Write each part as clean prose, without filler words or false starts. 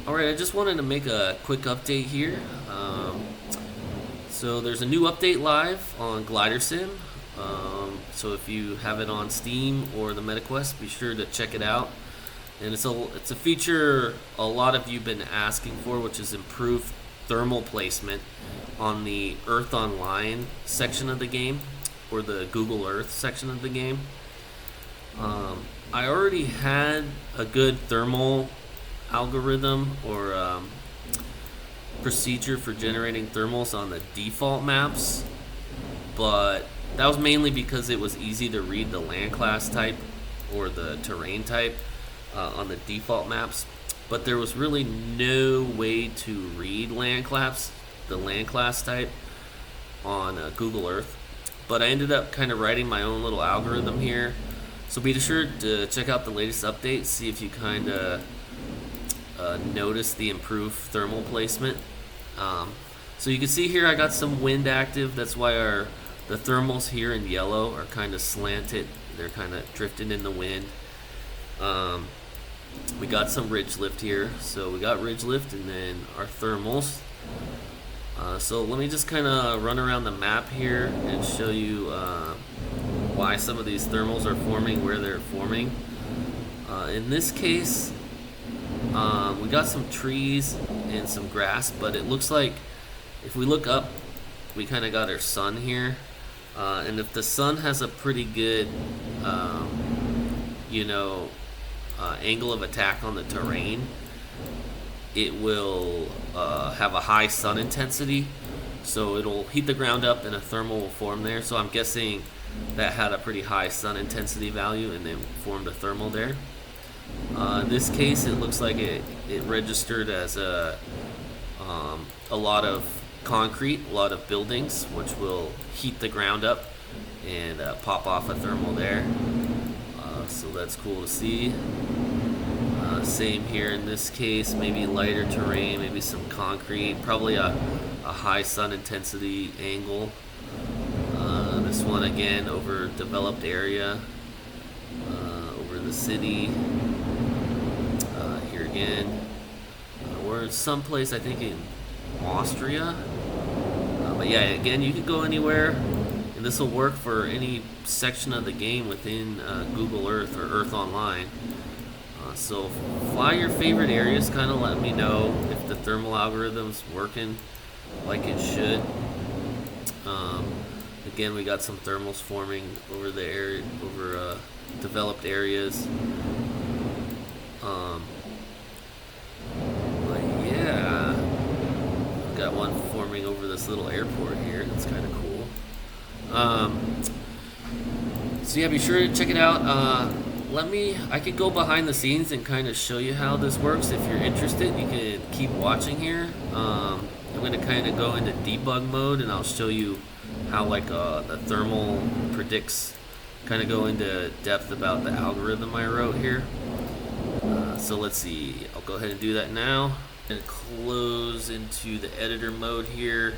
Alright, I just wanted to make a quick update here. So there's a new update live on Glider Sim. So if you have it on Steam or the MetaQuest, be sure to check it out. And it's a feature a lot of you've been asking for, which is improved thermal placement on the Earth Online section of the game, or the Google Earth section of the game. I already had a good thermal algorithm or procedure for generating thermals on the default maps, but that was mainly because it was easy to read the land class type or the terrain type on the default maps. But there was really no way to read the land class type on Google Earth. But I ended up kind of writing my own little algorithm here. So be sure to check out the latest update, see if you kind of notice the improved thermal placement. So you can see here I got some wind active. That's why the thermals here in yellow are kind of slanted. They're kind of drifting in the wind. We got some ridge lift here. So we got ridge lift and then our thermals. So let me just kind of run around the map here and show you why some of these thermals are forming where they're forming. In this case, we got some trees and some grass, but it looks like if we look up, we kind of got our sun here. And if the sun has a pretty good, angle of attack on the terrain, it will have a high sun intensity. So it'll heat the ground up and a thermal will form there. So I'm guessing that had a pretty high sun intensity value and then formed a thermal there. In this case, it looks like it registered as a lot of concrete, a lot of buildings, which will heat the ground up and pop off a thermal there. So that's cool to see. Same here in this case, maybe lighter terrain, maybe some concrete, probably a high sun intensity angle. This one again over developed area, over the city. Here again, we're someplace I think in Austria. But yeah, again, you could go anywhere, and this will work for any section of the game within Google Earth or Earth Online. So fly your favorite areas, kind of let me know if the thermal algorithm's working like it should. Again, we got some thermals forming over the area, over developed areas. But yeah, we've got one forming over this little airport here. That's kind of cool. So yeah, be sure to check it out. I could go behind the scenes and kind of show you how this works. If you're interested, you can keep watching here. I'm going to kind of go into debug mode and I'll show you how the thermal predicts, kind of go into depth about the algorithm I wrote here. So let's see, I'll go ahead and do that now. And close into the editor mode here.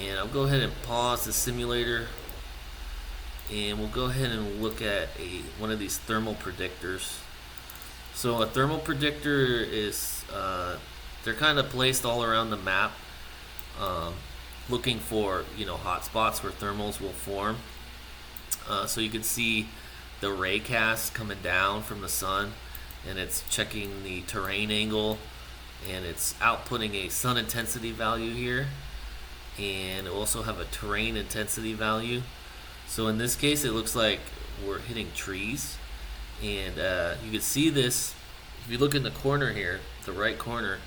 And I'll go ahead and pause the simulator. And we'll go ahead and look at one of these thermal predictors. So a thermal predictor is, they're kind of placed all around the map, looking for hot spots where thermals will form. So you can see the ray cast coming down from the sun, and it's checking the terrain angle, and it's outputting a sun intensity value here, and it will also have a terrain intensity value. So in this case, it looks like we're hitting trees, and you can see this if you look in the corner here, the right corner.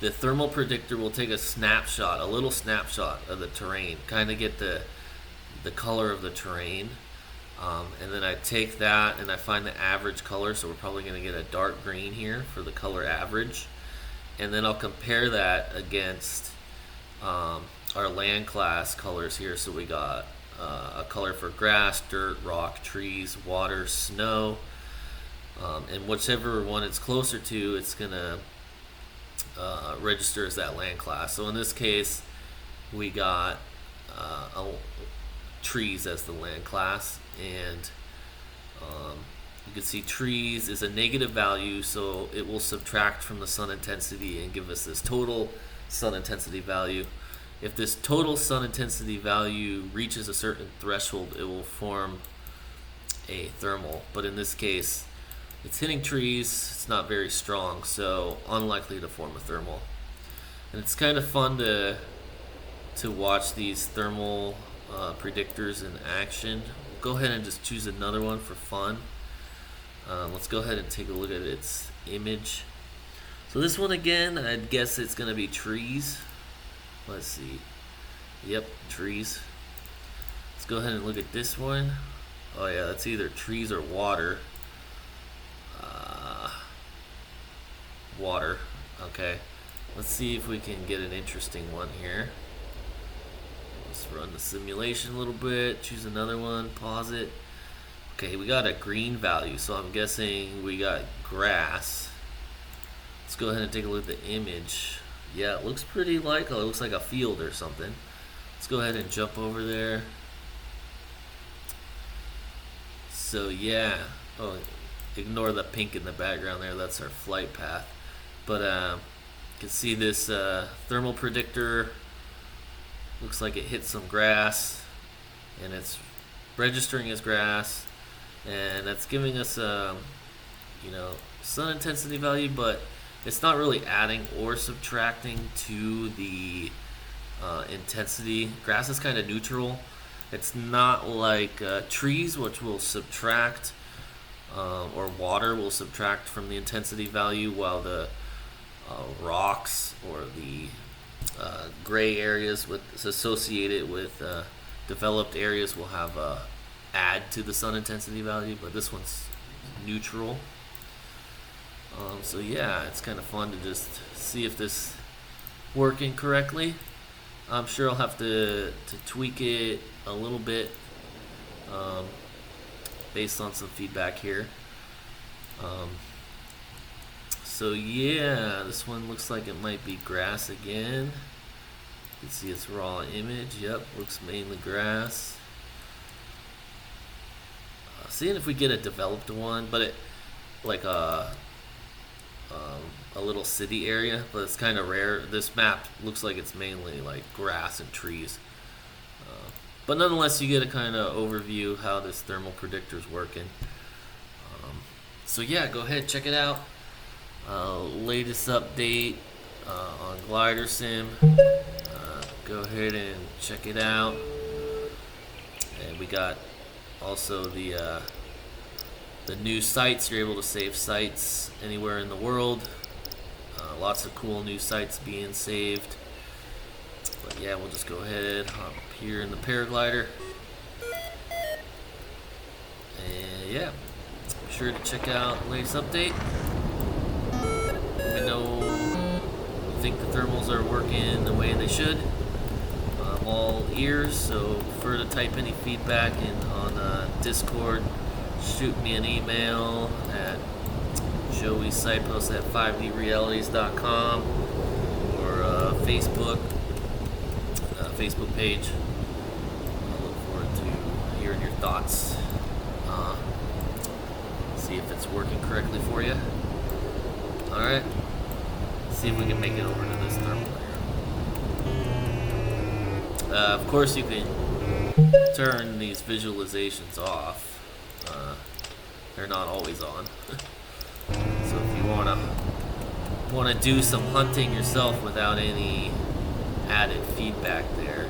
The thermal predictor will take a little snapshot of the terrain, kind of get the color of the terrain, and then I take that and I find the average color. So we're probably going to get a dark green here for the color average, and then I'll compare that against our land class colors here. So we got a color for grass, dirt, rock, trees, water, snow, and whichever one it's closer to, it's gonna register as that land class. So in this case, we got trees as the land class, and You can see trees is a negative value, so it will subtract from the sun intensity and give us this total sun intensity value. If this total sun intensity value reaches a certain threshold, it will form a thermal. But in this case, it's hitting trees, it's not very strong, so unlikely to form a thermal. And it's kind of fun to watch these thermal predictors in action. Go ahead and just choose another one for fun. Let's go ahead and take a look at its image. So this one again, I'd guess it's going to be trees. Let's see. Yep, trees. Let's go ahead and look at this one. Oh yeah, that's either trees or water. Water. Okay. Let's see if we can get an interesting one here. Let's run the simulation a little bit. Choose another one. Pause it. Okay, we got a green value, so I'm guessing we got grass. Let's go ahead and take a look at the image. Yeah, it looks pretty like, oh, it looks like a field or something. Let's go ahead and jump over there. So yeah, oh, ignore the pink in the background there, that's our flight path. But you can see this thermal predictor, looks like it hit some grass, and it's registering as grass, and that's giving us a sun intensity value, but it's not really adding or subtracting to the intensity. Grass is kind of neutral. It's not like trees, which will subtract, or water will subtract from the intensity value, while the rocks or the gray areas associated with developed areas will have add to the sun intensity value, but this one's neutral. So yeah, it's kind of fun to just see if this working correctly. I'm sure I'll have to tweak it a little bit based on some feedback here. So yeah, this one looks like it might be grass again. You can see its raw image. Yep, looks mainly grass. Seeing if we get a developed one, but it like a little city area, but it's kind of rare. This map looks like it's mainly like grass and trees. But nonetheless, you get a kind of overview of how this thermal predictor is working. So yeah, go ahead, check it out. Latest update on Glider Sim. Go ahead and check it out. And we got also the new sites. You're able to save sites anywhere in the world. Lots of cool new sites being saved. But yeah, we'll just go ahead, hop here in the paraglider. And yeah, be sure to check out the latest update. Let me know if you think the thermals are working the way they should. I'm all ears, so prefer to type any feedback in on Discord. Shoot me an email at joeysipos@5drealities.com or Facebook page. I look forward to hearing your thoughts. See if it's working correctly for you. Alright, see if we can make it over to this thermal layer. Of course, you can turn these visualizations off. They're not always on. So if you want to do some hunting yourself without any added feedback there,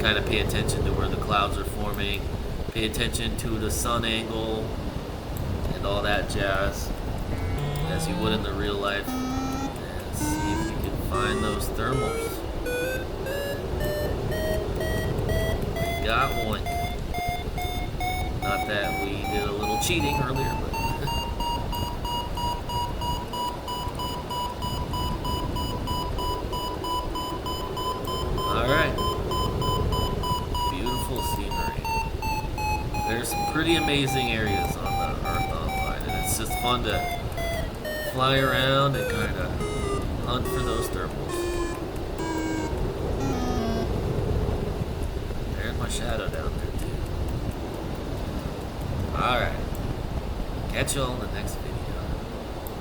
kind of pay attention to where the clouds are forming, pay attention to the sun angle and all that jazz, as you would in the real life, and see if you can find those thermals. We got one. Not that we did a little cheating earlier, but alright. Beautiful scenery. There's some pretty amazing areas on the Earth Online, and it's just fun to fly around and kind of hunt for those thermals. There's my shadow down there too. Alright. Catch you all in the next video.